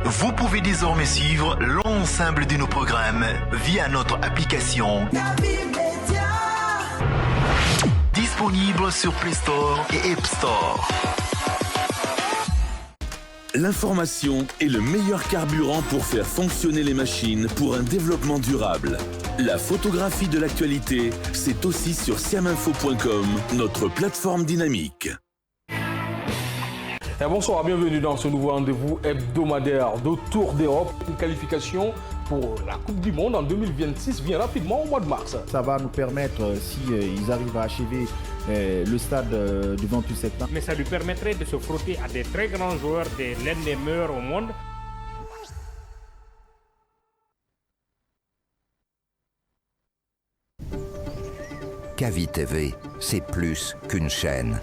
Vous pouvez désormais suivre l'ensemble de nos programmes via notre application disponible sur Play Store et App Store. L'information est le meilleur carburant pour faire fonctionner les machines pour un développement durable. La photographie de l'actualité, c'est aussi sur siaminfo.com, notre plateforme dynamique. Et bonsoir, bienvenue dans ce nouveau rendez-vous hebdomadaire de Tour d'Europe. Une qualification pour la Coupe du Monde en 2026 vient rapidement au mois de mars. Ça va nous permettre, si ils arrivent à achever le stade du 28 septembre. Mais ça lui permettrait de se frotter à des très grands joueurs, l'un des meilleurs au monde. Kavi TV, c'est plus qu'une chaîne.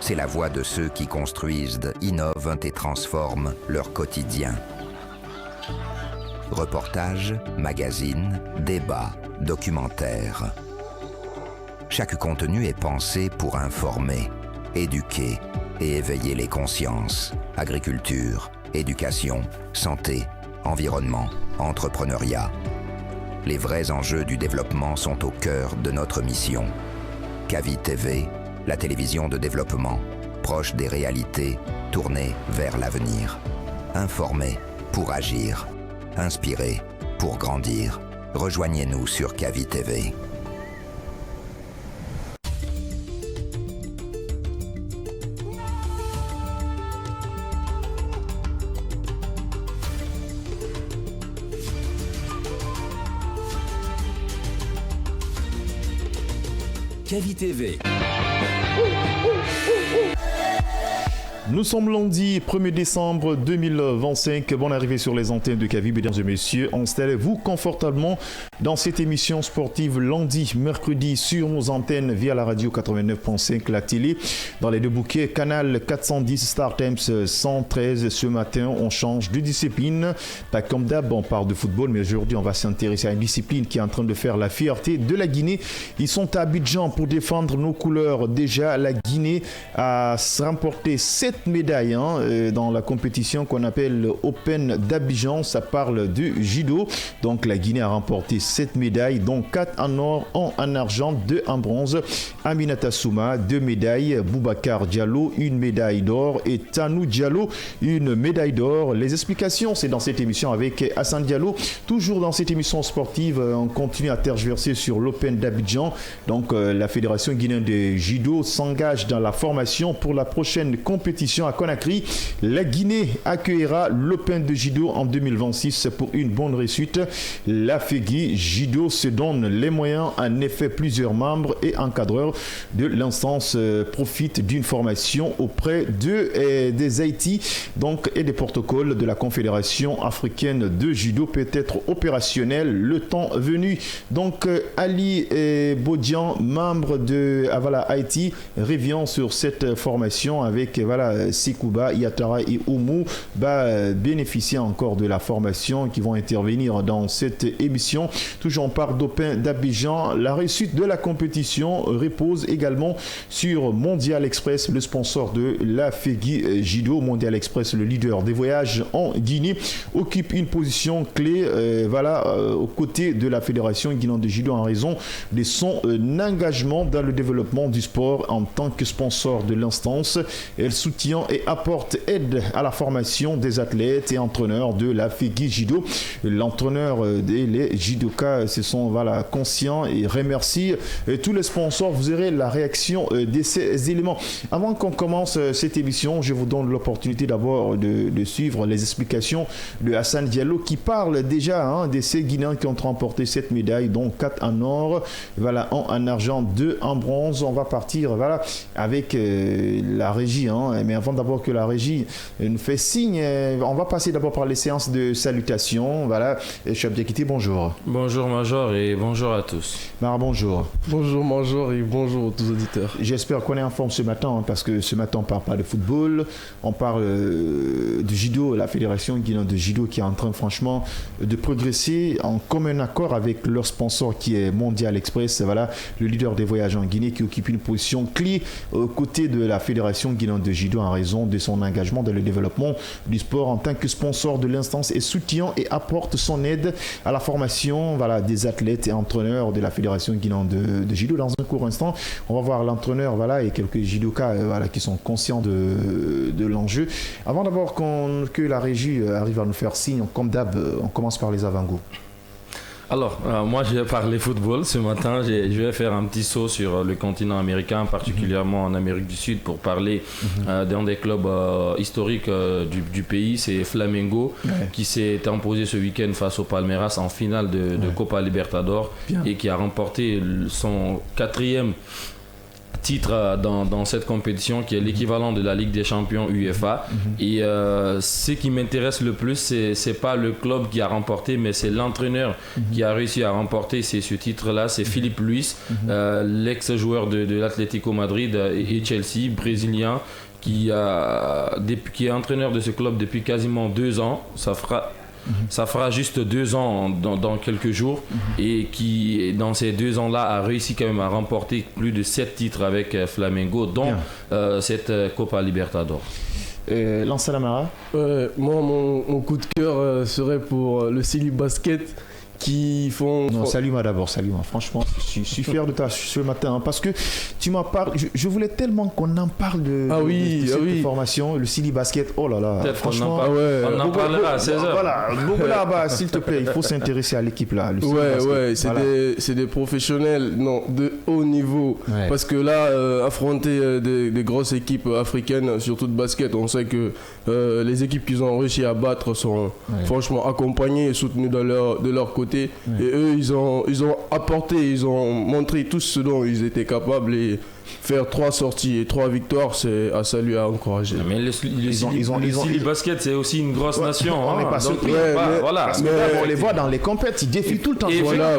C'est la voix de ceux qui construisent, innovent et transforment leur quotidien. Reportages, magazines, débats, documentaires. Chaque contenu est pensé pour informer, éduquer et éveiller les consciences. Agriculture, éducation, santé, environnement, entrepreneuriat. Les vrais enjeux du développement sont au cœur de notre mission. Kavi TV, la télévision de développement, proche des réalités, tournée vers l'avenir. Informé pour agir. Inspiré pour grandir. Rejoignez-nous sur Kavi TV. Kavi TV. Nous sommes lundi 1er décembre 2025. Bonne arrivée sur les antennes de Kavi, mesdames et messieurs. Installez-vous confortablement dans cette émission sportive lundi, mercredi sur nos antennes via la radio 89.5, la télé, dans les deux bouquets, canal 410, Star Times 113. Ce matin, on change de discipline. Pas comme d'hab, on parle de football, mais aujourd'hui, on va s'intéresser à une discipline qui est en train de faire la fierté de la Guinée. Ils sont à Abidjan pour défendre nos couleurs. Déjà, la Guinée a remporté 7 médailles dans la compétition qu'on appelle Open d'Abidjan. Ça parle de judo. Donc la Guinée a remporté 7 médailles, dont 4 en or, 1 en argent, 2 en bronze. Aminata Souma, 2 médailles. Boubacar Diallo, 1 médaille d'or. Et Tanou Diallo, 1 médaille d'or. Les explications, c'est dans cette émission avec Hassan Diallo. Toujours dans cette émission sportive, on continue à tergiverser sur l'Open d'Abidjan. Donc la Fédération guinéenne de judo s'engage dans la formation pour la prochaine compétition à Conakry. La Guinée accueillera l'Open de judo en 2026 pour une bonne réussite. La FEGI Judo se donne les moyens. En effet, plusieurs membres et encadreurs de l'instance profitent d'une formation auprès des Haïti et des protocoles de la Confédération africaine de judo peut être opérationnel le temps venu. Donc Ali Bodian, membre de Avala Haïti, revient sur cette formation avec Sekouba, Yatara et Oumou bénéficier encore de la formation qui vont intervenir dans cette émission. Toujours on parle d'Open d'Abidjan. La réussite de la compétition repose également sur Mondial Express, le sponsor de la FEGI Judo. Mondial Express, le leader des voyages en Guinée, occupe une position clé aux côtés de la Fédération guinéenne de judo en raison de son engagement dans le développement du sport en tant que sponsor de l'instance. Elle soutient et apporte aide à la formation des athlètes et entraîneurs de la FEGI Judo. L'entraîneur et les judokas se sont conscients et remercient tous les sponsors. Vous aurez la réaction de ces éléments. Avant qu'on commence cette émission, je vous donne l'opportunité d'abord de suivre les explications de Hassan Diallo qui parle déjà de ces Guinéens qui ont remporté 7 médailles, dont 4 en or, 1 en argent, 2 en bronze. On va partir avec la régie. Mais avant d'abord que la régie nous fait signe, on va passer d'abord par les séances de salutations. Chef d'équité, bonjour. Bonjour Major et bonjour à tous. Mara, bonjour. Bonjour Major et bonjour aux tous auditeurs. J'espère qu'on est en forme ce matin parce que ce matin on ne parle pas de football, on parle du judo, la Fédération guinéenne de judo qui est en train franchement de progresser en commun accord avec leur sponsor qui est Mondial Express, le leader des voyages en Guinée qui occupe une position clé aux côtés de la Fédération guinéenne de judo judo en raison de son engagement dans le développement du sport en tant que sponsor de l'instance et soutient et apporte son aide à la formation des athlètes et entraîneurs de la Fédération guinéenne de judo. Dans un court instant, on va voir l'entraîneur et quelques judokas qui sont conscients de l'enjeu. Avant d'abord que la régie arrive à nous faire signe, comme d'hab, on commence par les avant-goûts. Alors, moi je vais parler football ce matin. Je vais faire un petit saut sur le continent américain, particulièrement en Amérique du Sud, pour parler d'un des clubs historiques du pays. C'est Flamengo, qui s'est imposé ce week-end face au Palmeiras en finale de Copa Libertadores et qui a remporté son 4e titre dans cette compétition, qui est l'équivalent de la Ligue des Champions UEFA. Et ce qui m'intéresse le plus, c'est pas le club qui a remporté, mais c'est l'entraîneur qui a réussi à remporter ce titre-là. C'est Philippe Luis, l'ex-joueur de l'Atlético Madrid et Chelsea, brésilien, qui est entraîneur de ce club depuis quasiment 2 ans. Ça fera juste 2 ans dans quelques jours, et qui dans ces 2 ans-là a réussi quand même à remporter plus de 7 titres avec Flamengo, dont cette Copa Libertadores. Lance Lamara. Moi, mon coup de cœur serait pour le Silly Basket, qui font... Non, salue-moi d'abord, salue-moi. Franchement, je suis fier de toi ce matin, parce que tu m'en parles. Je voulais tellement qu'on en parle de cette formation, le Silly Basket. Oh là là, franchement. On en parlera à 16h. Voilà, là-bas, s'il te plaît, il faut s'intéresser à l'équipe là. C'est des professionnels de haut niveau. Parce que là, affronter des grosses équipes africaines, surtout de basket, on sait que les équipes qu'ils ont réussi à battre sont franchement accompagnées et soutenues de leur côté. Et eux, ils ont apporté, ils ont montré tout ce dont ils étaient capables, et faire 3 sorties et 3 victoires, c'est à saluer, à encourager. Mais le Silly Basket, c'est aussi une grosse nation. On n'est pas surpris. Parce que on les voit dans les compètes, ils défient tout le temps.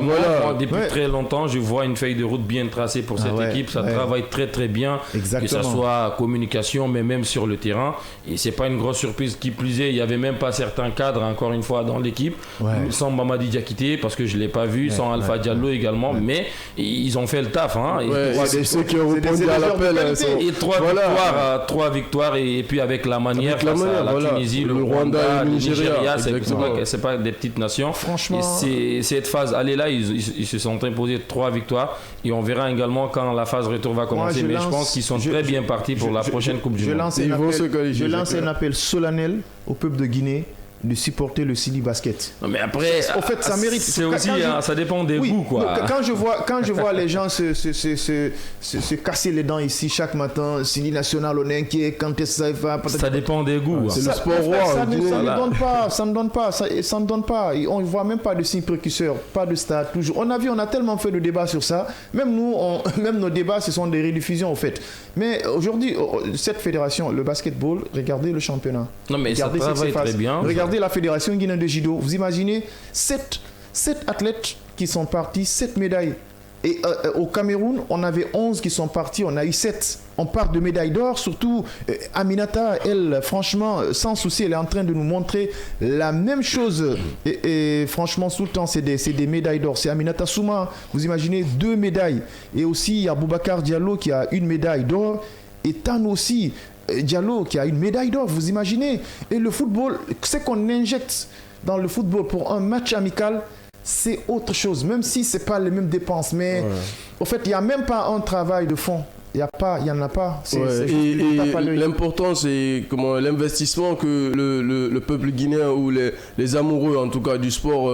Moi, depuis très longtemps, je vois une feuille de route bien tracée pour cette équipe. Ça travaille très très bien, que ce soit communication, mais même sur le terrain. Et c'est pas une grosse surprise. Qui plus est, il n'y avait même pas certains cadres, encore une fois, dans l'équipe. Sans Mamadi Diakité, parce que je ne l'ai pas vu, sans Alpha Diallo également. Mais ils ont fait le taf. C'est ceux qui ont répondu à l'appel. Et 3 victoires, et puis avec la manière, face à la Tunisie, le Rwanda, le Nigeria, c'est pas des petites nations. Franchement, et cette phase aller là, ils se sont imposés 3 victoires, et on verra également quand la phase retour va commencer. Mais je pense qu'ils sont très bien partis pour la prochaine Coupe du Monde. Je lance un appel solennel au peuple de Guinée de supporter le Silly Basket. Non, mais après, en fait, ça mérite. C'est aussi, ça dépend des goûts, quoi. Quand je vois les gens se casser les dents ici chaque matin, Silly National, on est inquiet, quand est-ce que ça va. Ça dépend des goûts. C'est le sport roi. Ça ne donne pas. On ne voit même pas de signes précurseurs, pas de stade, toujours. On a tellement fait de débats sur ça. Même nous, même nos débats, ce sont des rediffusions, en fait. Mais aujourd'hui, cette fédération, le basketball, regardez le championnat. Non, mais ça travaille très bien. Regardez la Fédération guinéenne de judo. Vous imaginez 7 athlètes qui sont partis, 7 médailles. Et au Cameroun, on avait 11 qui sont partis, on a eu 7. On part de médailles d'or, surtout Aminata, elle, franchement, sans souci, elle est en train de nous montrer la même chose. Et franchement, tout le temps, c'est des médailles d'or. C'est Aminata Souma, vous imaginez, 2 médailles. Et aussi, il y a Boubacar Diallo qui a 1 médaille d'or. Et Tan aussi, Diallo qui a 1 médaille d'or, vous imaginez. Et le football, ce qu'on injecte dans le football pour un match amical, c'est autre chose, même si ce n'est pas les mêmes dépenses. Mais au fait, il n'y a même pas un travail de fond. Il n'y en a pas. L'important, c'est l'investissement que le peuple guinéen ou les amoureux, en tout cas, du sport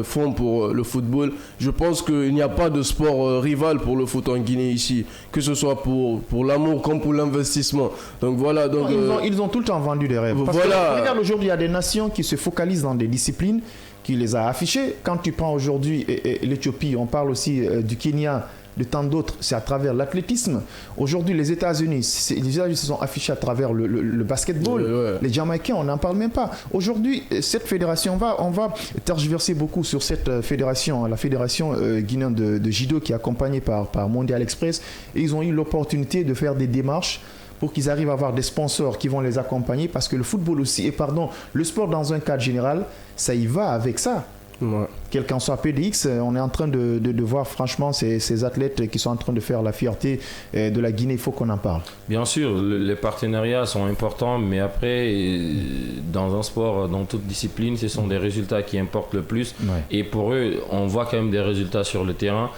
font pour le football. Je pense qu'il n'y a pas de sport rival pour le foot en Guinée ici, que ce soit pour l'amour comme pour l'investissement. Donc voilà. Donc, ils ont tout le temps vendu des rêves. Parce que, regarde, aujourd'hui, il y a des nations qui se focalisent dans des disciplines qui les a affichées. Quand tu prends aujourd'hui l'Éthiopie, on parle aussi du Kenya, de tant d'autres, c'est à travers l'athlétisme. Aujourd'hui, les États-Unis se sont affichés à travers le basketball. Les Jamaïcains, on n'en parle même pas. Aujourd'hui, cette fédération, on va tergiverser beaucoup sur cette fédération, la fédération guinéenne de judo, qui est accompagnée par Mondial Express. Et ils ont eu l'opportunité de faire des démarches pour qu'ils arrivent à avoir des sponsors qui vont les accompagner, parce que le football aussi, le sport dans un cadre général, ça y va avec ça. quel qu'en soit PDX, on est en train de voir franchement ces athlètes qui sont en train de faire la fierté de la Guinée. Il faut qu'on en parle. Bien sûr, les partenariats sont importants, mais après, dans un sport, dans toute discipline, ce sont des résultats qui importent le plus. Ouais. Et pour eux, on voit quand même des résultats sur le terrain.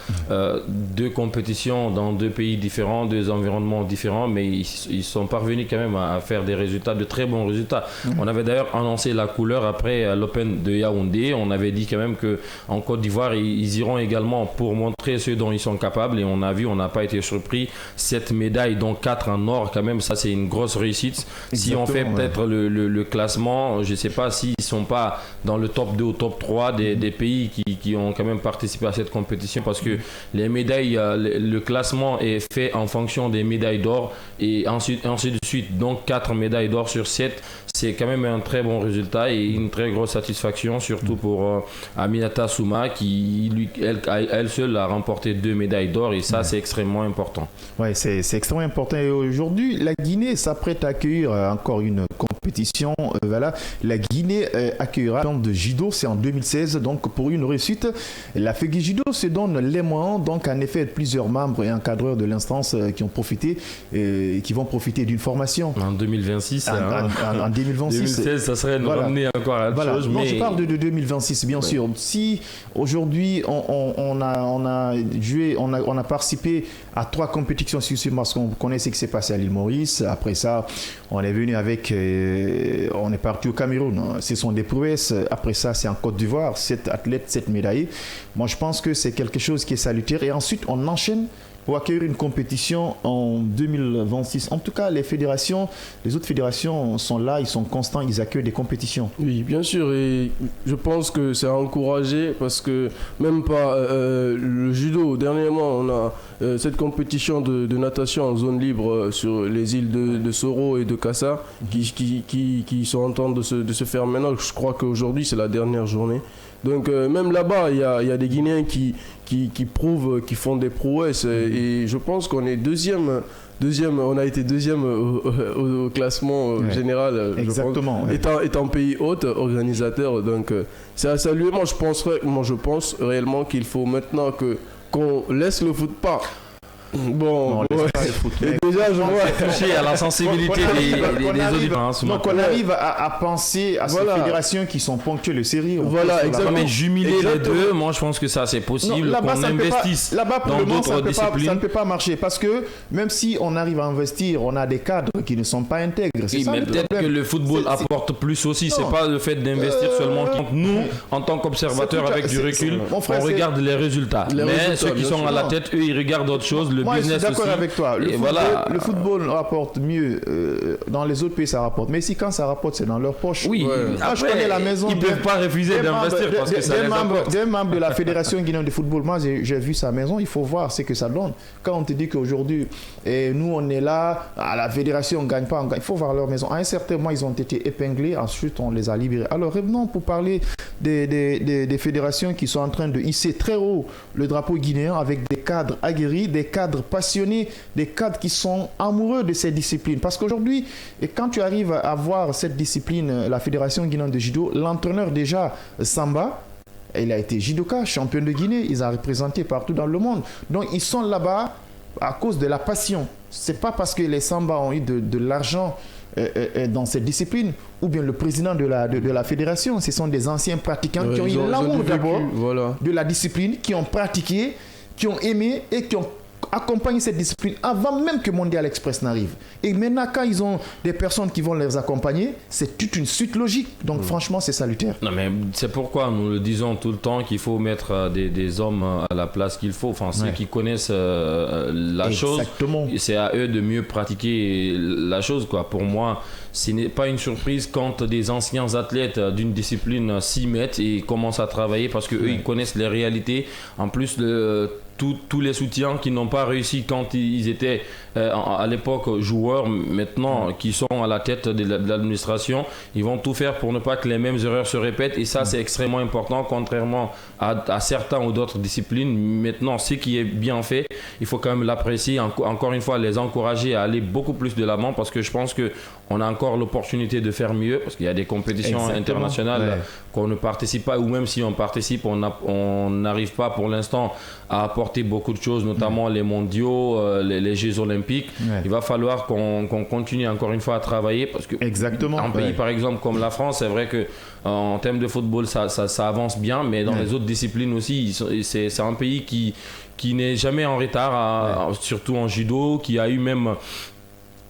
Deux compétitions dans deux pays différents, deux environnements différents, mais ils sont parvenus quand même à faire des résultats, de très bons résultats. On avait d'ailleurs annoncé la couleur après l'Open de Yaoundé. On avait dit quand même qu'en Côte d'Ivoire, ils iront également pour montrer ce dont ils sont capables. Et on a vu, on n'a pas été surpris. 7 médailles, dont 4 en or, quand même, ça c'est une grosse réussite. Si on fait peut-être le classement, je ne sais pas s'ils ne sont pas dans le top 2 ou top 3 des pays qui ont quand même participé à cette compétition, parce que les médailles, le classement est fait en fonction des médailles d'or et ainsi de suite. Donc 4 médailles d'or sur 7, c'est quand même un très bon résultat et une très grosse satisfaction, surtout pour Aminata Souma qui, elle seule, a remporté 2 médailles d'or, et ça, c'est extrêmement important. Oui, c'est extrêmement important. Et aujourd'hui, la Guinée s'apprête à accueillir encore une compétition. Voilà. La Guinée accueillera de judo, c'est en 2016. Donc, pour une réussite, la FEGI Judo se donne les moyens. Donc, en effet, plusieurs membres et encadreurs de l'instance qui ont profité et qui vont profiter d'une formation. En 2026, en 2026. 2016, ça serait nous ramener encore à autre chose. Non, mais... je parle de 2026, bien sûr. Si aujourd'hui, on a participé à 3 compétitions successives, parce qu'on connaît ce qui s'est passé à l'île Maurice. Après ça, on est venu avec... on est parti au Cameroun. Ce sont des prouesses. Après ça, c'est en Côte d'Ivoire. 7 athlètes, 7 médaillés. Moi, je pense que c'est quelque chose qui est salutaire. Et ensuite, on enchaîne pour accueillir une compétition en 2026. En tout cas, les autres fédérations sont là, ils sont constants, ils accueillent des compétitions. Oui, bien sûr, et je pense que c'est à encourager, parce que même pas le judo, dernièrement, on a cette compétition de natation en zone libre sur les îles de Soro et de Kassa qui sont en train de se faire maintenant. Je crois qu'aujourd'hui, c'est la dernière journée. Donc même là-bas, il y a des Guinéens qui prouvent, qui font des prouesses, et je pense qu'on est deuxième, on a été deuxième au classement général. Exactement. Je pense, étant pays hôte, organisateur, donc c'est à saluer. Moi je pense réellement qu'il faut maintenant qu'on laisse le foot pas. Bon, déjà, je vois toucher à la sensibilité des autres. Donc, on arrive à penser à ces fédérations qui sont ponctuelles de série. Voilà, exactement. Mais jumeler les deux, moi, je pense que ça, c'est possible. Qu'on investisse dans d'autres disciplines. Ça ne peut pas marcher, parce que même si on arrive à investir, on a des cadres qui ne sont pas intègres. Oui, mais peut-être que le football apporte plus aussi. C'est pas le fait d'investir seulement. Nous, en tant qu'observateurs avec du recul, on regarde les résultats. Mais ceux qui sont à la tête, eux, ils regardent autre chose. Moi, je suis d'accord aussi. avec toi. Le football rapporte mieux. Dans les autres pays, ça rapporte. Mais si quand ça rapporte, c'est dans leur poche. Oui, après, je connais la maison. Ils ne peuvent pas refuser d'investir parce que ça les apporte. Des membres de la Fédération guinéenne de football, moi, j'ai vu sa maison. Il faut voir ce que ça donne. Quand on te dit qu'aujourd'hui, nous, on est là, à la Fédération, on ne gagne pas. Il faut voir leur maison. À un certain moment, ils ont été épinglés. Ensuite, on les a libérés. Alors, revenons pour parler des fédérations qui sont en train de hisser très haut le drapeau guinéen avec des cadres aguerris, des cadres passionnés, des cadres qui sont amoureux de cette discipline. Parce qu'aujourd'hui, quand tu arrives à voir cette discipline, la Fédération guinéenne de judo, l'entraîneur déjà, Samba, il a été judoka, champion de Guinée, il a représenté partout dans le monde. Donc ils sont là-bas à cause de la passion. C'est pas parce que les Samba ont eu de l'argent dans cette discipline, ou bien le président de la fédération, ce sont des anciens pratiquants qui ont eu l'amour d'abord de la discipline, qui ont pratiqué, qui ont aimé et qui ont accompagner cette discipline avant même que Mondial Express n'arrive. Et maintenant, quand ils ont des personnes qui vont les accompagner, c'est toute une suite logique. Donc franchement, c'est salutaire. Non, mais c'est pourquoi nous le disons tout le temps qu'il faut mettre des hommes à la place qu'il faut. Enfin, ceux qui connaissent la chose, c'est à eux de mieux pratiquer la chose, quoi. Pour moi, ce n'est pas une surprise quand des anciens athlètes d'une discipline s'y mettent et commencent à travailler, parce qu'eux, ils connaissent les réalités. En plus de tous les soutiens qui n'ont pas réussi quand ils étaient à l'époque joueurs, maintenant qui sont à la tête de l'administration, ils vont tout faire pour ne pas que les mêmes erreurs se répètent, et ça c'est extrêmement important, contrairement à certains ou d'autres disciplines. Maintenant, ce qui est bien fait, il faut quand même l'apprécier. Encore une fois, les encourager à aller beaucoup plus de l'avant parce que je pense qu'on a encore l'opportunité de faire mieux parce qu'il y a des compétitions internationales qu'on ne participe pas ou même si on participe, on n'arrive pas pour l'instant à apporter beaucoup de choses, notamment les mondiaux, les Jeux olympiques. Il va falloir qu'on continue encore une fois à travailler parce que un pays par exemple comme la France, c'est vrai que en termes de football ça avance bien, mais dans les autres disciplines aussi, c'est un pays qui n'est jamais en retard, surtout en judo, qui a eu même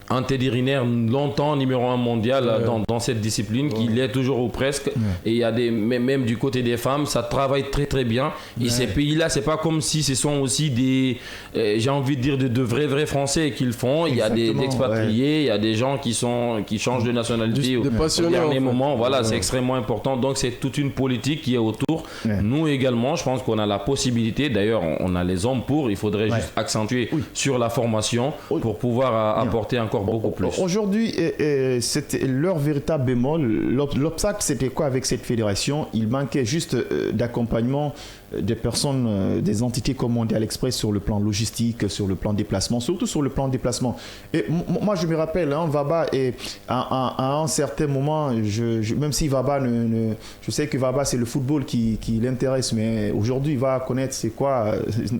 un Teddy Riner longtemps numéro 1 mondial dans cette discipline, qui l'est toujours ou presque. Et il y a même du côté des femmes, ça travaille très très bien. Et ces pays-là, c'est pas comme si ce sont aussi des, j'ai envie de dire, de vrais Français qui le font. Il y a des expatriés, il y a des gens qui changent de nationalité au dernier moment. Voilà, c'est extrêmement important. Donc c'est toute une politique qui est autour. Nous également, je pense qu'on a la possibilité, d'ailleurs on a les hommes pour, il faudrait juste accentuer sur la formation pour pouvoir apporter encore beaucoup plus. Aujourd'hui, c'était leur véritable bémol. L'obstacle, c'était quoi avec cette fédération? Il manquait juste d'accompagnement des personnes, des entités comme Mondial Express sur le plan logistique, sur le plan déplacement, surtout sur le plan déplacement. Et moi, je me rappelle, Vaba, à un certain moment, même si Vaba, je sais que Vaba, c'est le football qui l'intéresse, mais aujourd'hui, il va connaître c'est quoi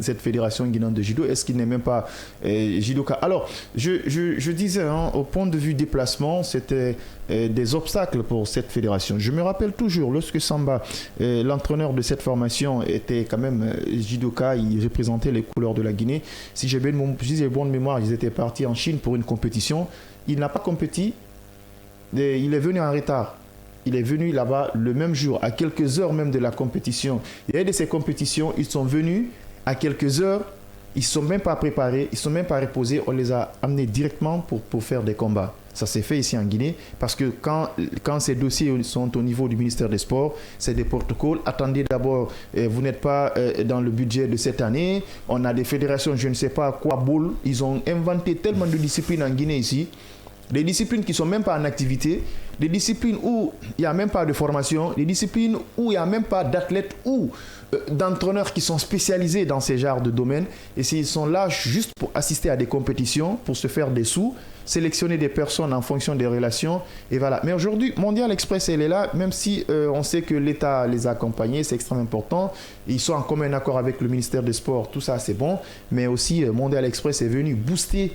cette fédération guinéenne de judo. Est-ce qu'il n'est même pas judoka? Alors, je disais, au point de vue déplacement, c'était des obstacles pour cette fédération. Je me rappelle toujours, lorsque Samba, l'entraîneur de cette formation, était quand même judoka, il représentait les couleurs de la Guinée. Si j'ai bonne mémoire, ils étaient partis en Chine pour une compétition. Il n'a pas compéti, il est venu en retard. Il est venu là-bas le même jour, à quelques heures même de la compétition. Et de ces compétitions, ils sont venus à quelques heures. Ils ne sont même pas préparés, ils ne sont même pas reposés. On les a amenés directement pour faire des combats. Ça s'est fait ici en Guinée parce que quand ces dossiers sont au niveau du ministère des Sports, c'est des protocoles. Attendez d'abord, vous n'êtes pas dans le budget de cette année. On a des fédérations, je ne sais pas quoi, boule. Ils ont inventé tellement de disciplines en Guinée ici. Des disciplines qui ne sont même pas en activité, des disciplines où il n'y a même pas de formation, des disciplines où il n'y a même pas d'athlètes ou d'entraîneurs qui sont spécialisés dans ces genres de domaines. Et ils sont là juste pour assister à des compétitions, pour se faire des sous, sélectionner des personnes en fonction des relations. Et voilà. Mais aujourd'hui, Mondial Express, elle est là, même si on sait que l'État les a accompagnés, c'est extrêmement important. Ils sont en commun accord avec le ministère des Sports, tout ça c'est bon. Mais aussi, Mondial Express est venu booster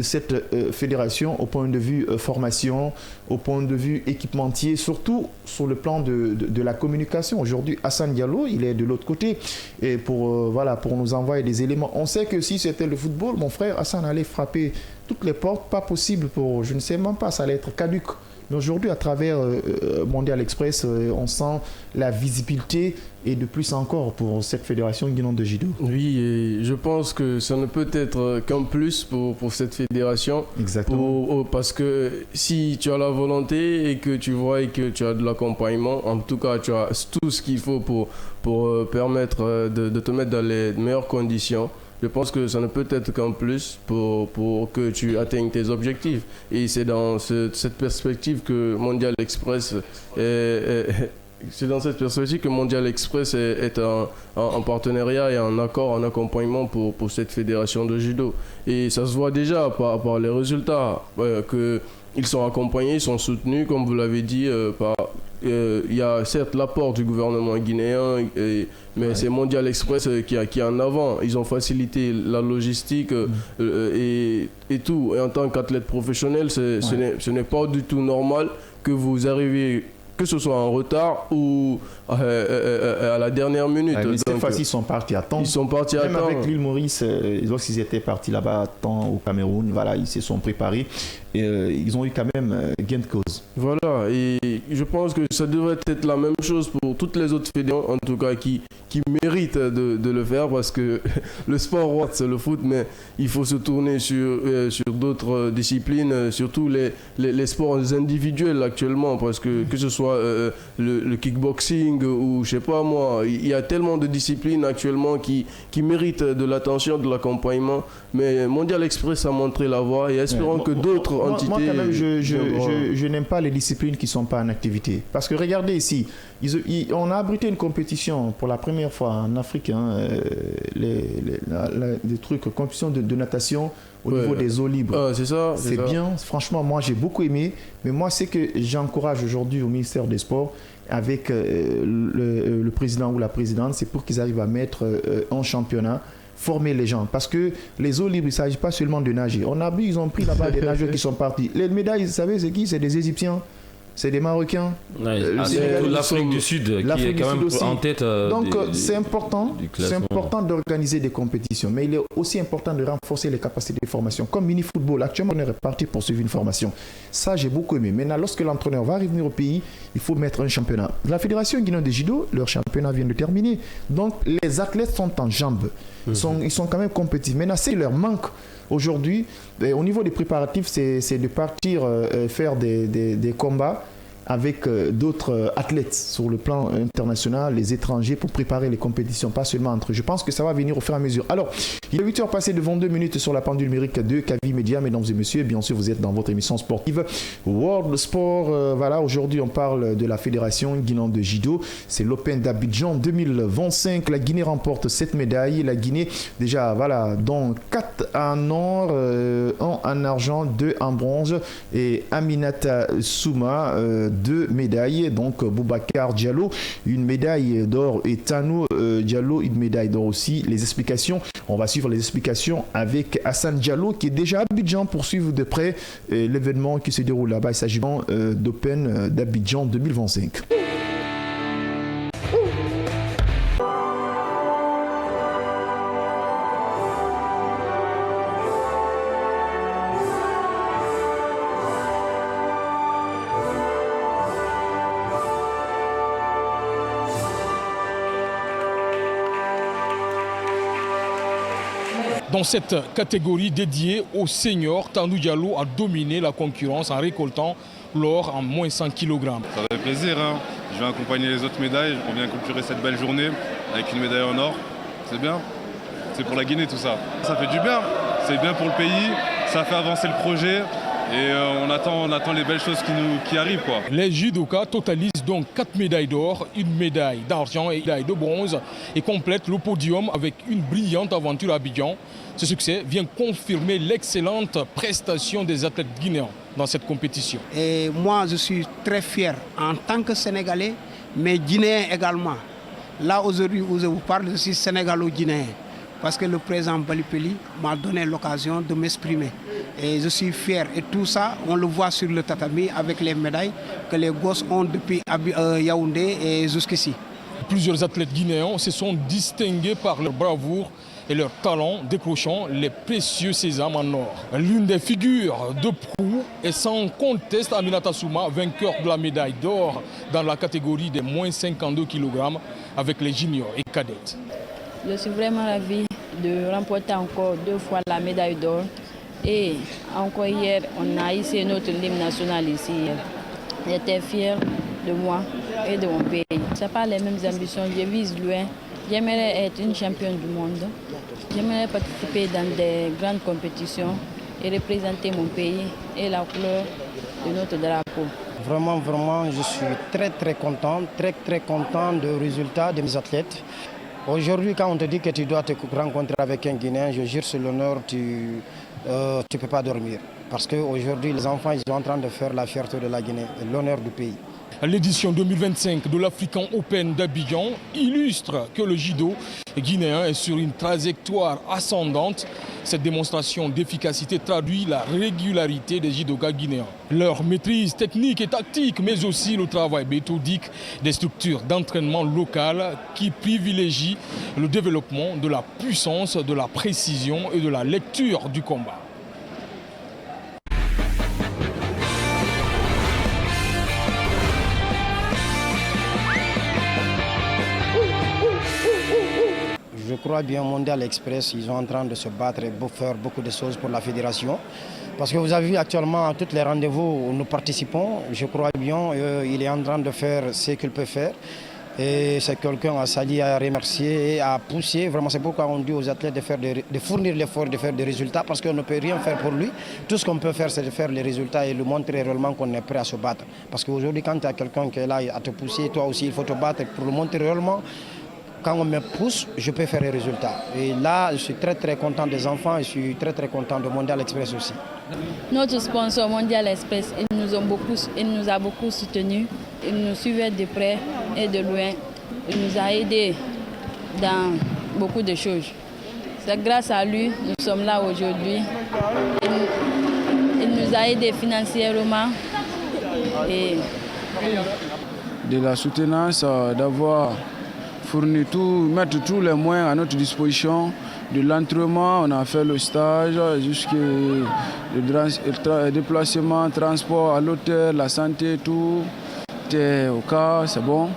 cette fédération au point de vue formation, au point de vue équipementier, surtout sur le plan de la communication. Aujourd'hui, Hassan Diallo, il est de l'autre côté et pour nous envoyer des éléments. On sait que si c'était le football, mon frère Hassan allait frapper toutes les portes, pas possible pour, je ne sais même pas, ça allait être caduc. Mais aujourd'hui, à travers Mondial Express, on sent la visibilité et de plus encore pour cette fédération guinéenne de judo. Oui, et je pense que ça ne peut être qu'un plus pour cette fédération. Exactement. Parce que si tu as la volonté et que tu vois et que tu as de l'accompagnement, en tout cas, tu as tout ce qu'il faut pour permettre de te mettre dans les meilleures conditions. Je pense que ça ne peut être qu'un plus pour que tu atteignes tes objectifs. Et c'est dans cette perspective que Mondial Express est en partenariat et en accord, en accompagnement pour cette fédération de judo. Et ça se voit déjà par les résultats, qu'ils sont accompagnés, ils sont soutenus, comme vous l'avez dit, il y a certes l'apport du gouvernement guinéen, mais c'est Mondial Express qui est en avant. Ils ont facilité la logistique et tout. Et en tant qu'athlète professionnel, ce n'est pas du tout normal que vous arriviez, que ce soit en retard ou à la dernière minute. Mais cette fois-ci, ils sont partis à temps. Ils sont partis à temps. Même avec l'île Maurice, lorsqu'ils étaient partis là-bas à temps au Cameroun, voilà, ils se sont préparés. Et ils ont eu quand même gain de cause. Voilà, et je pense que ça devrait être la même chose pour toutes les autres fédérations, en tout cas qui méritent de le faire, parce que le sport, c'est le foot, mais il faut se tourner sur d'autres disciplines, surtout les sports individuels actuellement, parce que ce soit soit le kickboxing ou je sais pas moi. Il y a tellement de disciplines actuellement qui méritent de l'attention, de l'accompagnement. Mais Mondial Express a montré la voie et espérons que d'autres entités... Moi, quand même, je n'aime pas les disciplines qui ne sont pas en activité. Parce que regardez ici, on a abrité une compétition pour la première fois en Afrique, des trucs, compétition de natation au niveau des eaux libres. C'est ça. C'est bien. Franchement, moi, j'ai beaucoup aimé. Mais moi, c'est que j'encourage aujourd'hui au ministère des Sports avec le président ou la présidente, c'est pour qu'ils arrivent à mettre en championnat, former les gens. Parce que les eaux libres, il ne s'agit pas seulement de nager. On a vu, ils ont pris là-bas des nageurs qui sont partis. Les médailles, vous savez, c'est qui? C'est des Égyptiens. C'est des Marocains. C'est l'Afrique du Sud qui est quand même en tête. Donc c'est important d'organiser des compétitions, mais il est aussi important de renforcer les capacités de formation. Comme mini-football, actuellement on est reparti pour suivre une formation. Ça j'ai beaucoup aimé. Maintenant, lorsque l'entraîneur va revenir au pays, il faut mettre un championnat. La Fédération guinéenne de judo, leur championnat vient de terminer. Donc les athlètes sont en jambes. Ils sont quand même compétitifs. Maintenant, c'est leur manque. Aujourd'hui, au niveau des préparatifs, c'est de partir faire des combats avec d'autres athlètes sur le plan international, les étrangers, pour préparer les compétitions, pas seulement entre eux. Je pense que ça va venir au fur et à mesure. Alors, il est 8h passé de 22 minutes sur la pendule numérique de Kavi Média, mesdames et messieurs. Bien sûr, vous êtes dans votre émission sportive World Sport. Voilà, aujourd'hui, on parle de la Fédération guinéenne de judo. C'est l'Open d'Abidjan 2025. La Guinée remporte 7 médailles. La Guinée, déjà, voilà, dont 4 en or, 1 en argent, 2 en bronze. Et Aminata Souma, 2 médailles, donc Boubacar Diallo une médaille d'or et Tanou Diallo une médaille d'or aussi. Les explications, on va suivre les explications avec Hassan Diallo qui est déjà à Abidjan pour suivre de près l'événement qui se déroule là-bas. Il s'agit d'Open d'Abidjan 2025. Dans cette catégorie dédiée aux seniors, Tanou Diallo a dominé la concurrence en récoltant l'or en moins 100 kg. Ça fait plaisir, hein. Je vais accompagner les autres médailles, on vient clôturer cette belle journée avec une médaille en or. C'est bien, c'est pour la Guinée tout ça. Ça fait du bien, c'est bien pour le pays, ça fait avancer le projet. Et on attend les belles choses qui arrivent, quoi. Les judokas totalisent donc 4 médailles d'or, une médaille d'argent et une médaille de bronze et complètent le podium avec une brillante aventure à Abidjan. Ce succès vient confirmer l'excellente prestation des athlètes guinéens dans cette compétition. Et moi, je suis très fier en tant que Sénégalais, mais Guinéen également. Là, aujourd'hui où je vous parle, je suis sénégalo-guinéen. Parce que le président Balipeli m'a donné l'occasion de m'exprimer. Et je suis fier. Et tout ça, on le voit sur le tatami avec les médailles que les gosses ont depuis Yaoundé et jusqu'ici. Plusieurs athlètes guinéens se sont distingués par leur bravoure et leur talent, décrochant les précieux sésames en or. L'une des figures de proue est sans conteste Aminata Souma, vainqueur de la médaille d'or dans la catégorie des moins 52 kg avec les juniors et cadettes. Je suis vraiment ravie de remporter encore 2 fois la médaille d'or. Et encore hier, on a hissé notre hymne national ici. J'étais fière de moi et de mon pays. Ce n'est pas les mêmes ambitions, je vise loin. J'aimerais être une championne du monde. J'aimerais participer dans des grandes compétitions et représenter mon pays et la couleur de notre drapeau. Vraiment, je suis très content du résultat de mes athlètes. Aujourd'hui, quand on te dit que tu dois te rencontrer avec un Guinéen, je jure sur l'honneur, tu ne peux pas dormir. Parce qu'aujourd'hui, les enfants ils sont en train de faire la fierté de la Guinée, l'honneur du pays. L'édition 2025 de l'African Open d'Abidjan illustre que le judo guinéen est sur une trajectoire ascendante. Cette démonstration d'efficacité traduit la régularité des judokas guinéens. Leur maîtrise technique et tactique, mais aussi le travail méthodique des structures d'entraînement locales qui privilégient le développement de la puissance, de la précision et de la lecture du combat. Je crois bien, Mondial Express, ils sont en train de se battre et de faire beaucoup de choses pour la fédération. Parce que vous avez vu actuellement, à tous les rendez-vous où nous participons, je crois bien, il est en train de faire ce qu'il peut faire. Et c'est quelqu'un à saluer, à remercier et à pousser. Vraiment, c'est pourquoi on dit aux athlètes de fournir l'effort, de faire des résultats, parce qu'on ne peut rien faire pour lui. Tout ce qu'on peut faire, c'est de faire les résultats et lui montrer réellement qu'on est prêt à se battre. Parce qu'aujourd'hui, quand tu as quelqu'un qui est là à te pousser, toi aussi, il faut te battre pour lui montrer réellement. Quand on me pousse, je peux faire les résultats. Et là, je suis très très content des enfants et je suis très très content de Mondial Express aussi. Notre sponsor Mondial Express, il nous a beaucoup soutenus. Il nous suivait de près et de loin. Il nous a aidés dans beaucoup de choses. C'est grâce à lui que nous sommes là aujourd'hui. Il nous a aidés financièrement. Et de la soutenance, d'avoir fourni mettre tous les moyens à notre disposition. De l'entraînement, on a fait le stage, jusqu'au déplacement, transport à l'hôtel, la santé, tout. C'était au cas, c'est bon.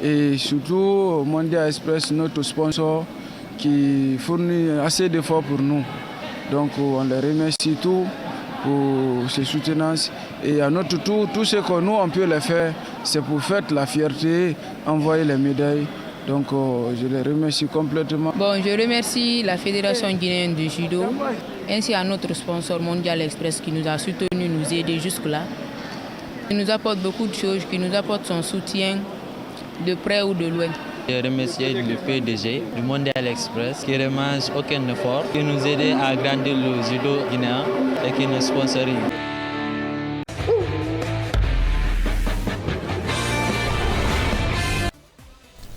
Et surtout, Mondial Express, notre sponsor, qui fournit assez d'efforts pour nous. Donc on les remercie tous pour ces soutenances. Et à notre tour, tout ce que nous, on peut les faire, c'est pour faire la fierté, envoyer les médailles. Donc je les remercie complètement. Bon, je remercie la Fédération guinéenne de judo, ainsi à notre sponsor Mondial Express qui nous a soutenus, nous aider jusque-là. Il nous apporte beaucoup de choses, qui nous apporte son soutien de près ou de loin. Je remercie le PDG du Mondial Express qui ne remange aucun effort, qui nous aide à agrandir le judo guinéen et qui nous sponsorise.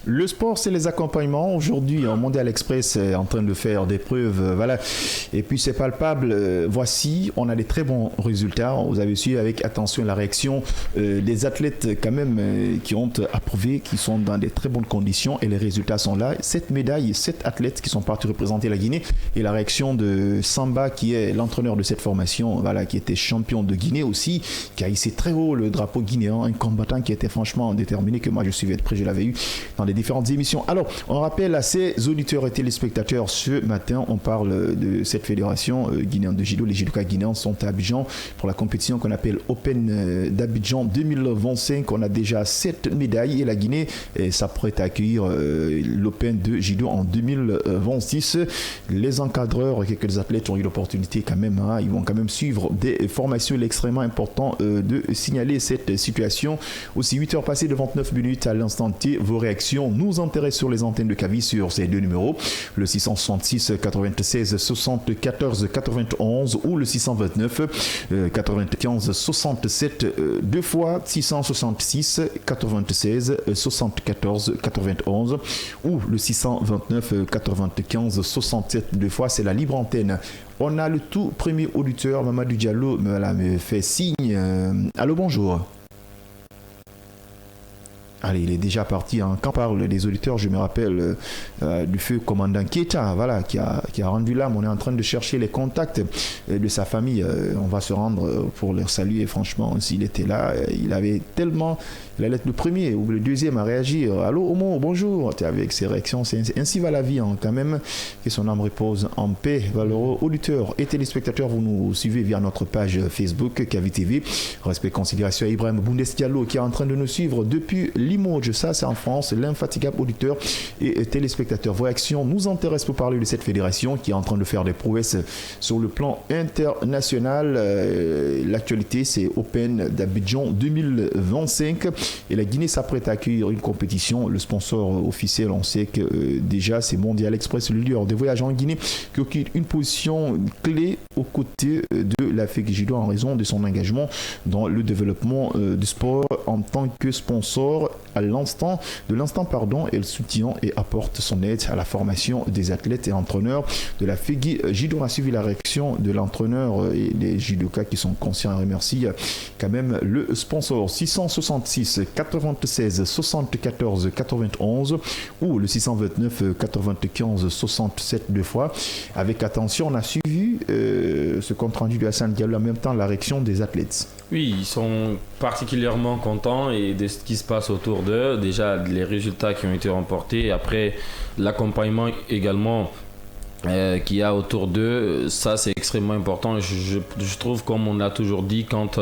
Le sport, c'est les accompagnements. Aujourd'hui, Mondial Express est en train de faire des preuves. Voilà. Et puis, c'est palpable. Voici, on a des très bons résultats. Vous avez suivi avec attention la réaction des athlètes quand même qui ont approuvé, qui sont dans des très bonnes conditions. Et les résultats sont là. 7 médailles, 7 athlètes qui sont partis représenter la Guinée. Et la réaction de Samba, qui est l'entraîneur de cette formation, voilà, qui était champion de Guinée aussi, qui a hissé très haut le drapeau guinéen. Un combattant qui était franchement déterminé, que moi je suivais de près, je l'avais eu dans des différentes émissions. Alors, on rappelle à ces auditeurs et téléspectateurs, ce matin, on parle de cette fédération guinéenne de judo. Les judokas guinéens sont à Abidjan pour la compétition qu'on appelle Open d'Abidjan 2025. On a déjà 7 médailles et la Guinée s'apprête à accueillir l'Open de judo en 2026. Les encadreurs, quelques athlètes ont eu l'opportunité quand même, hein, ils vont quand même suivre des formations. Il est extrêmement important de signaler cette situation. Aussi, 8 heures passées de 29 minutes à l'instant T, vos réactions nous intéressent sur les antennes de Kavi sur ces deux numéros, le 666 96 74 91 ou le 629 95 67, deux fois 666 96 74 91 ou le 629 95 67, deux fois, c'est la libre antenne. On a le tout premier auditeur, Mamadou Diallo, me fait signe. Allô, bonjour. Allez, il est déjà parti. Hein. Quand on parle des auditeurs, je me rappelle du feu commandant Keita, voilà, qui a rendu l'âme. On est en train de chercher les contacts de sa famille. On va se rendre pour leur saluer. Franchement, s'il était là, il avait tellement... Il allait être le premier ou le deuxième à réagir. Allô, Omo, bonjour. Avec ses réactions, ainsi va la vie, hein, quand même. Que son âme repose en paix. Valeureux auditeurs et téléspectateurs, vous nous suivez via notre page Facebook, Kavi TV. Respect, considération à Ibrahim Boundes Diallo qui est en train de nous suivre depuis Limoges. Ça, c'est en France. L'infatigable auditeur et téléspectateur. Vos réactions nous intéressent pour parler de cette fédération qui est en train de faire des prouesses sur le plan international. L'actualité, c'est Open d'Abidjan 2025. Et la Guinée s'apprête à accueillir une compétition. Le sponsor officiel, on sait que déjà c'est Mondial Express, le leader des voyages en Guinée, qui occupe une position clé aux côtés de la FEGIDO en raison de son engagement dans le développement du sport en tant que sponsor. Elle soutient et apporte son aide à la formation des athlètes et entraîneurs de la FEGIDO. On a suivi la réaction de l'entraîneur et des judokas qui sont conscients et remercient quand même le sponsor. 666 96 74 91 ou le 629 95 67 deux fois. Avec attention, on a suivi ce compte rendu de Hassan Diallo, en même temps la réaction des athlètes. Oui, ils sont particulièrement contents et de ce qui se passe autour autour d'eux. Déjà, les résultats qui ont été remportés. Après, l'accompagnement également qu'il y a autour d'eux. Ça, c'est extrêmement important. Je trouve, comme on a toujours dit, quand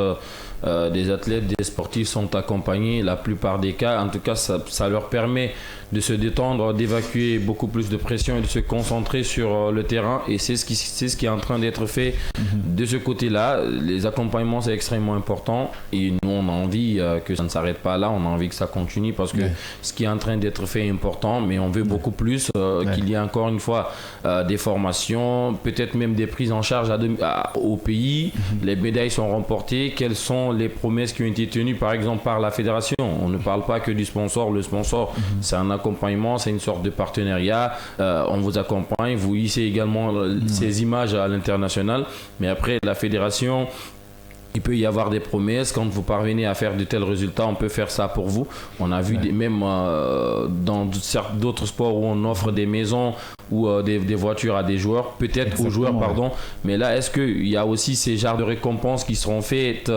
des athlètes, des sportifs sont accompagnés, la plupart des cas, en tout cas, ça leur permet de se détendre, d'évacuer beaucoup plus de pression et de se concentrer sur le terrain. Et c'est ce qui est en train d'être fait de ce côté-là. Les accompagnements, c'est extrêmement important. Et nous, on a envie que ça ne s'arrête pas là. On a envie que ça continue parce que ce qui est en train d'être fait est important. Mais on veut beaucoup plus qu'il y ait encore une fois des formations, peut-être même des prises en charge au pays. Les médailles sont remportées. Quelles sont les promesses qui ont été tenues, par exemple, par la fédération? On ne parle pas que du sponsor. Le sponsor, c'est un accompagnement, c'est une sorte de partenariat. On vous accompagne, vous hissez également ces images à l'international. Mais après, la fédération, il peut y avoir des promesses. Quand vous parvenez à faire de tels résultats, on peut faire ça pour vous. On a vu même dans d'autres sports où on offre des maisons ou des voitures à des joueurs, peut-être aux joueurs, pardon. Mais là, est-ce qu'il y a aussi ces genres de récompenses qui seront faites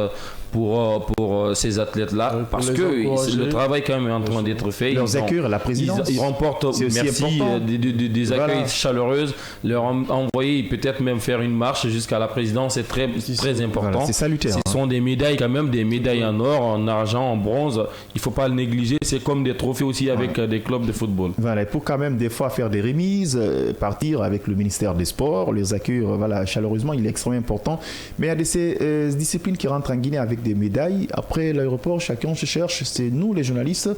pour ces athlètes-là, parce que le travail quand même est en train d'être fait. Leurs accueils, la présidence. Ils remportent, merci, des accueils chaleureuses, leur envoyer, peut-être même faire une marche jusqu'à la présidence, c'est très important. Voilà, c'est salutaire. Ce sont des médailles quand même, des médailles en or, en argent, en bronze. Il ne faut pas le négliger. C'est comme des trophées aussi avec des clubs de football. Voilà, pour quand même des fois faire des remises, partir avec le ministère des Sports, les accueillir chaleureusement, il est extrêmement important. Mais il y a ces disciplines qui rentrent en Guinée avec des médailles. Après l'aéroport, chacun se cherche. C'est nous, les journalistes,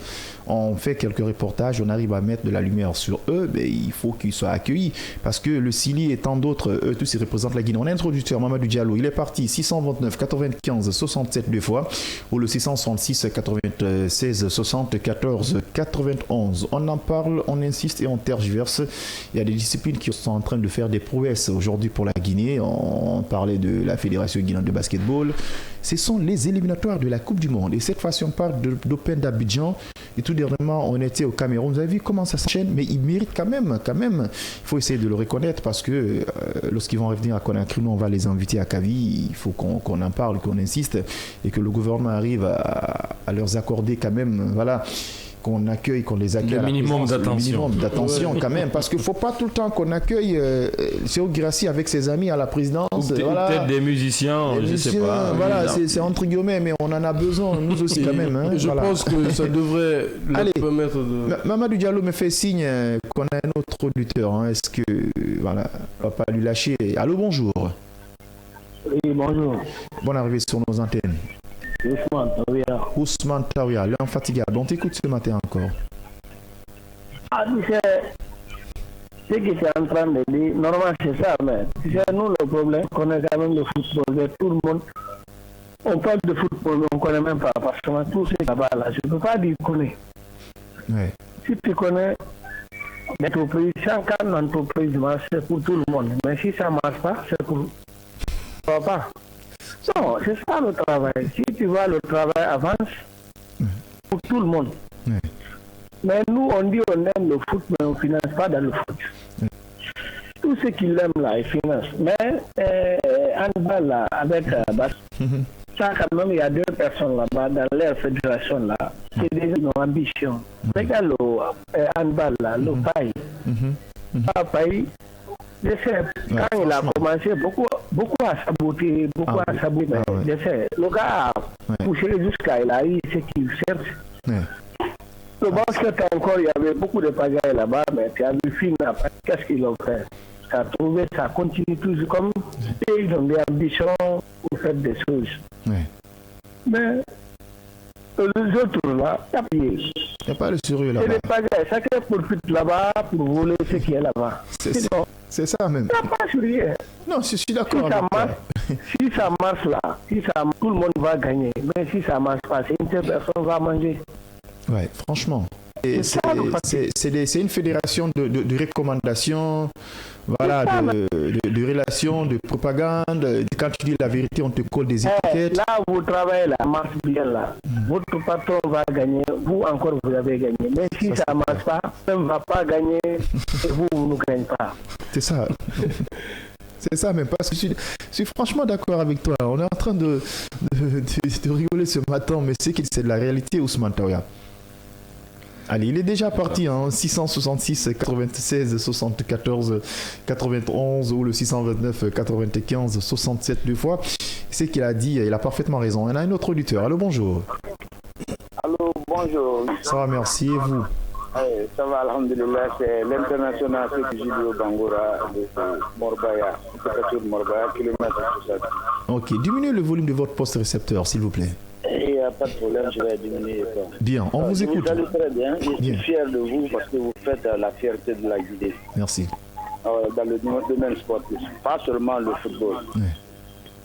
on fait quelques reportages, on arrive à mettre de la lumière sur eux, mais il faut qu'ils soient accueillis. Parce que le Sili et tant d'autres, eux tous, ils représentent la Guinée. On a introducteur Mamadou Diallo, il est parti 629, 95, 67 deux fois, ou le 666, 96, 74, 91. On en parle, on insiste et on tergiverse. Il y a des disciplines qui sont en train de faire des prouesses aujourd'hui pour la Guinée. On parlait de la Fédération guinéenne de basketball. Ce sont les éliminatoires de la Coupe du Monde. Et cette fois-ci, on parle d'Open d'Abidjan. Et tout dernièrement, on était au Cameroun. Vous avez vu comment ça s'enchaîne? Mais ils méritent quand même. Il faut essayer de le reconnaître parce que lorsqu'ils vont revenir à Conakry, nous, on va les inviter à Kavi. Il faut qu'on en parle, qu'on insiste et que le gouvernement arrive à leur accorder quand même, qu'on accueille, qu'on les accueille. Le minimum d'attention quand même, parce qu'il ne faut pas tout le temps qu'on accueille Séo Guirassy avec ses amis à la présidence. Ou peut-être des musiciens, je ne sais pas. Voilà, c'est entre guillemets, mais on en a besoin, nous aussi quand même. Hein, je pense que ça devrait leur permettre de... Mamadou Diallo me fait signe qu'on a un autre auditeur. Hein. Est-ce que, on ne va pas lui lâcher? Allô, bonjour. Oui, bonjour. Bonne arrivée sur nos antennes. Ousmane Tawia, l'infatigable. On t'écoute ce matin encore. Tu sais, ce que tu es en train de dire, normalement c'est ça, mais tu sais, nous le problème, on connaît quand même le football, tout le monde, on parle de football, mais on ne connaît même pas, parce que tout ce là-bas, là, je ne peux pas dire connaître. Ouais. Si tu connais l'entreprise, chaque entreprise marche, c'est pour tout le monde, mais si ça ne marche pas, c'est pour pas. Non, c'est ça le travail. Si tu vois, le travail avance pour tout le monde. Mais nous, on dit on aime le foot, mais on ne finance pas dans le foot. Tous ceux qui l'aiment là, ils financent. Mais handball là, avec ça quand même, il y a deux personnes là-bas dans leur fédération là. C'est des ambitions. Regarde le handball là, le paille. Paille. Je sais, quand il a commencé, beaucoup à saboter, je sais, le gars a poussé jusqu'à il a eu ce qu'il cherche. Le basket encore, il y avait beaucoup de pagailles là-bas, mais tu as vu film après, qu'est-ce qu'ils ont fait? Ça a trouvé, ça continue toujours comme ils ont des ambitions pour faire des choses. Mais les autres là, il n'y a pas le sérieux là-bas. C'est des pagailles, chacun profite là-bas pour voler ce qui est là-bas. C'est ça même. Ça pas sérieux. Non, je suis d'accord. Si ça marche là, tout le monde va gagner. Mais si ça ne marche pas, une seule personne va manger. Ouais, franchement. C'est une fédération de recommandations, de relations, de propagande. Quand tu dis la vérité, on te colle des étiquettes. Là, vous travaillez, là, marche bien là. Votre patron va gagner, vous encore, vous avez gagné. Mais si ça ne marche pas, on ne va pas gagner et vous ne gagnez pas. C'est ça. C'est ça, même parce que je suis franchement d'accord avec toi. On est en train de rigoler ce matin, mais c'est de la réalité, Ousmane Tawia. Allez, il est déjà parti, 666 96 74 91 ou le 629 95 67 deux fois. C'est qu'il a dit, il a parfaitement raison. On a un autre auditeur. Allô, bonjour. Allô, bonjour. Ça va, merci. Et vous? Ça va, alhamdulillah. C'est l'international Judo Bangura de Morbaya, kilomètre 67. Ok, diminuez le volume de votre poste récepteur, s'il vous plaît. Il n'y a pas de problème, je vais diminuer. Bien, on vous écoute. Vous allez très bien. Je suis fier de vous parce que vous faites la fierté de la Guinée. Merci. Dans le domaine sportif, pas seulement le football. Oui.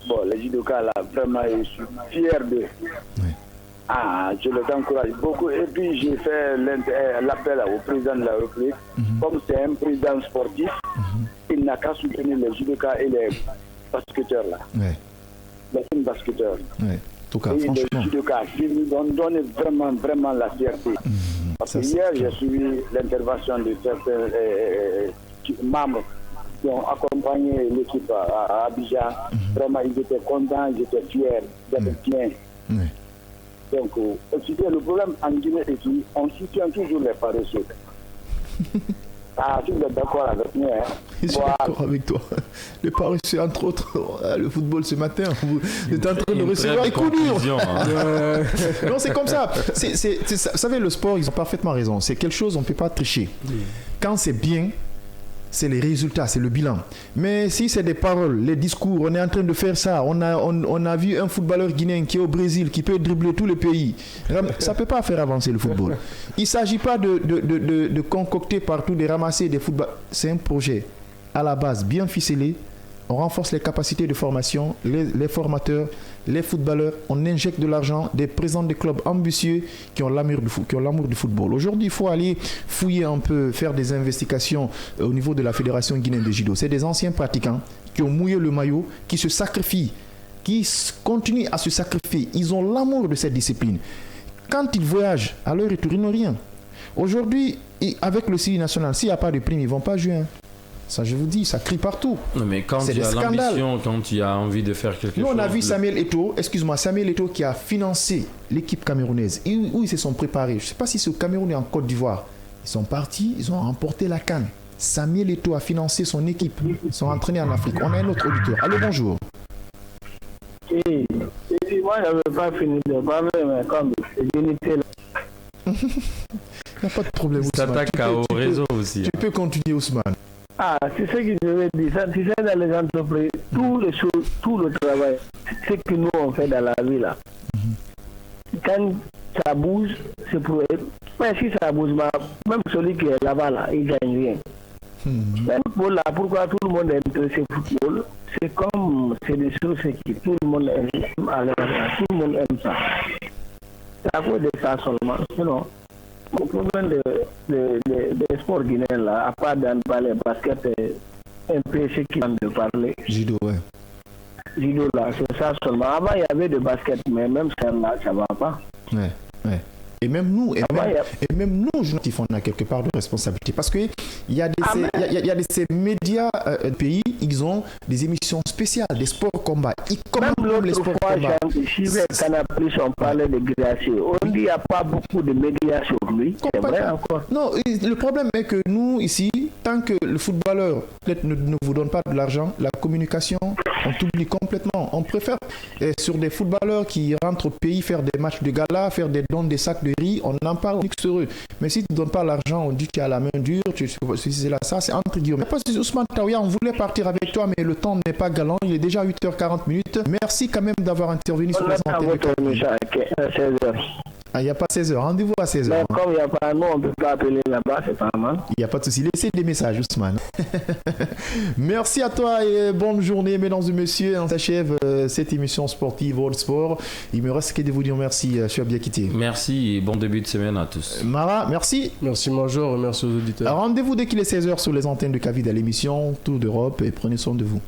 Bon, les judokas là, vraiment, je suis fier d'eux. Oui. Je les encourage beaucoup. Et puis, j'ai fait l'appel au président de la République. Comme c'est un président sportif, il n'a qu'à soutenir les judokas et les basketteurs là. Oui. Les basketteurs. Oui. En tout cas, franchement. Les judokas qui nous ont donné vraiment la fierté. Parce que hier, j'ai suivi l'intervention de certains membres qui ont accompagné l'équipe à Abidjan. Vraiment, ils étaient contents, ils étaient fiers d'être bien. Donc, le problème en Guinée est qu'on soutient toujours les paresseux. Tu es d'accord avec moi. Je suis d'accord avec toi. Les paresseux, entre autres, le football ce matin, vous êtes en train de recevoir les coups durs. Non, c'est comme ça. Vous savez, le sport, ils ont parfaitement raison. C'est quelque chose, on ne peut pas tricher. Quand c'est bien, c'est les résultats, c'est le bilan. Mais si c'est des paroles, les discours, on est en train de faire ça. On a vu un footballeur guinéen qui est au Brésil, qui peut dribbler tous les pays. Ça ne peut pas faire avancer le football. Il ne s'agit pas de concocter partout, de ramasser des footballeurs. C'est un projet à la base bien ficelé. On renforce les capacités de formation, les formateurs, les footballeurs. On injecte de l'argent, des présidents de clubs ambitieux qui ont l'amour du football. Aujourd'hui, il faut aller fouiller un peu, faire des investigations au niveau de la Fédération guinéenne de judo. C'est des anciens pratiquants qui ont mouillé le maillot, qui se sacrifient, qui continuent à se sacrifier. Ils ont l'amour de cette discipline. Quand ils voyagent, à leur retour, ils n'ont rien. Aujourd'hui, avec le CI national, s'il n'y a pas de prime, ils ne vont pas jouer. Ça, je vous dis, ça crie partout. Non, mais quand il y a l'ambition, quand il y a envie de faire quelque chose... Nous, on a vu Samuel Eto'o qui a financé l'équipe camerounaise. Où ils se sont préparés. Je ne sais pas si c'est au Cameroun et en Côte d'Ivoire. Ils sont partis, ils ont remporté la CAN. Samuel Eto'o a financé son équipe. Ils sont entraînés en Afrique. On a un autre auditeur. Allô, bonjour. Oui, moi, je n'avais pas fini de parler, mais comme l'unité là... Il n'y a pas de problème, Ousmane. Ça t'attaque au réseau aussi. Tu peux continuer, Ousmane. C'est ce que je veux dire. Tu sais, dans les entreprises, tout le travail, c'est ce que nous on fait dans la vie là. Quand ça bouge, c'est pour eux. Mais si ça bouge, même celui qui est là-bas, là, il ne gagne rien. Même pour là, pourquoi tout le monde est intéressé au football, c'est comme c'est des choses qui tout le monde aime, tout le monde aime ça. C'est à cause de ça seulement. Sinon, le problème des sports guinéens là, à part dans le basket, un peu ce qui vient de parler. Judo, ouais. Judo là, c'est ça seulement. Avant, il y avait de basket, mais même ça là, ça va pas. Ouais. Et même nous, qui font quelque part de responsabilité. Parce qu'il y a de ces médias pays, ils ont des émissions spéciales, des sports combats. Même l'autre fois, ici, Canal+, on parlait de Guirassy. On dit qu'il n'y a pas beaucoup de médias sur lui. C'est vrai encore. Non, le problème est que nous, ici, tant que le footballeur peut-être ne vous donne pas de l'argent, la communication, on t'oublie complètement. On préfère sur des footballeurs qui rentrent au pays faire des matchs de gala, faire des dons, des sacs de riz, on en parle luxueux. Mais si tu ne donnes pas l'argent, on dit que tu as la main dure, c'est là, ça c'est entre guillemets. Parce que Ousmane Taouya, on voulait partir avec toi, mais le temps n'est pas galant, il est déjà 8h40. Merci quand même d'avoir intervenu sur les antennes. Il n'y a pas 16h, rendez-vous à 16h. Mais comme il n'y a pas, nous on ne peut pas appeler là-bas, c'est pas mal. Il n'y a pas de souci, laissez des messages, Ousmane. Merci à toi et bonne journée, mesdames et messieurs. On s'achève cette émission sportive All Sport. Il me reste que de vous dire merci, je suis bien quitté. Merci et bon début de semaine à tous. Mara, merci. Merci Major et merci aux auditeurs. Rendez-vous dès qu'il est 16h sur les antennes de Cavid à l'émission Tour d'Europe et prenez soin de vous.